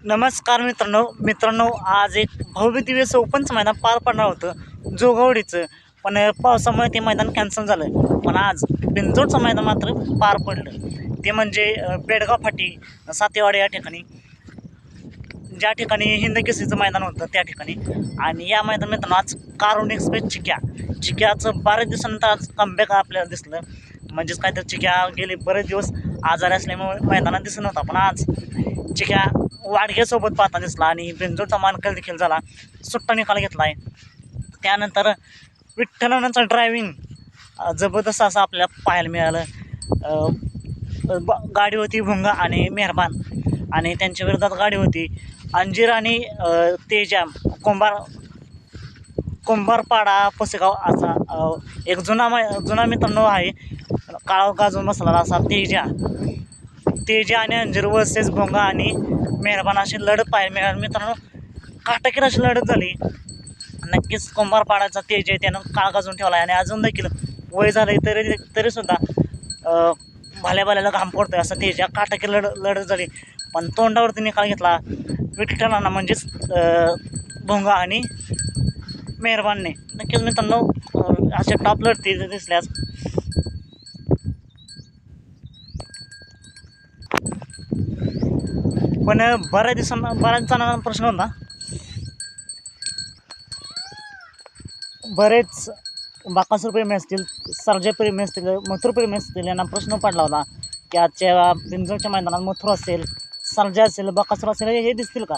नमस्कार मित्रांनो आज एक भव्य दिव्य ओपनचं मैदान पार पडणार होतं जोगवडीचं, पण पावसामुळे ते मैदान कॅन्सल झालं. पण आज बिंजोडचं मैदान मात्र पार पडलं. ते म्हणजे बेडगाव फाटी सातेवाडी या ठिकाणी, ज्या ठिकाणी हिंदकेसरीचं मैदान होतं त्या ठिकाणी. आणि या मैदान मित्रांनो आज कारुण एक्सप्रेस चिक्याचं बऱ्याच दिवसानंतर आज कमबॅक आपल्याला दिसलं. म्हणजेच काय तर चिक्या गेले बरेच दिवस आजारी असल्यामुळे मैदानात दिसत नव्हता, पण आज चिक्या वाडग्यासोबत पाहताना दिसला आणि बिंजोडचा मानकरी देखील झाला. सुट्टा निकाल घेतला आहे. त्यानंतर विठ्ठलांचं ड्रायव्हिंग जबरदस्त असं आपल्याला पाहायला मिळालं. गाडी होती भुंगा आणि मेहरबान, आणि त्यांच्या विरोधात गाडी होती अंजीर आणि तेजा कुंभारपाडा पुसेगाव असा एक जुना मित्रांनो आहे. काळा गाजून बसलेला असा तेजा आणि अंजीर वर्सेस भोंगा आणि मेहरबान अशी लढत पाहायला मिळाली. मित्रांनो काटाकीर अशी लढत झाली. नक्कीच कुंभारपाडाचा तेज आहे त्यानं काळ गाजून ठेवला आहे आणि अजून देखील वय झालं तरीसुद्धा भाल्याला घाम पडतोय असा तेजा काटाकीर लढत झाली. पण तोंडावरती निकाल घेतला विठ्ठलांना, म्हणजेच भोंगा आणि मेहरबानने. नक्कीच मित्रांनो अशा टॉप लढती दिसल्यास पण बऱ्याच जणांना प्रश्न होता, बरेच बाकासूर प्रेमी असतील, सर्जा प्रेमी असतील, मथुर प्रेमी असतील, यांना प्रश्न पडला होता की आजच्या बिंजोडच्या मैदानात मथुर असेल, सर्जा असेल, बाकासूर असेल हे दिसतील का.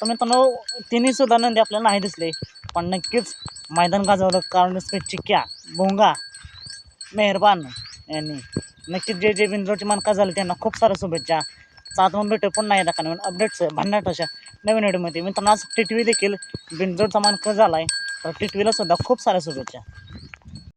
तर मित्रांनो तिन्हीसुद्धा नंदी आपल्याला नाही दिसले. पण नक्कीच मैदान गाजवलं कारण चिक्या, भोंगा, मेहरबान यांनी. नक्कीच जे बिंजोडचे मानकरी झाले त्यांना खूप साऱ्या शुभेच्छा. साधून भेटू पुन्हा एकदा नवीन अपडेट्स भन्नाट अशा नवीन व्हिडिओमध्ये. मित्रांनो आज टिटवी देखील बिंजोडचा मानकरी झाला आहे, तर टिटवीला सुद्धा खूप साऱ्या शुभेच्छा.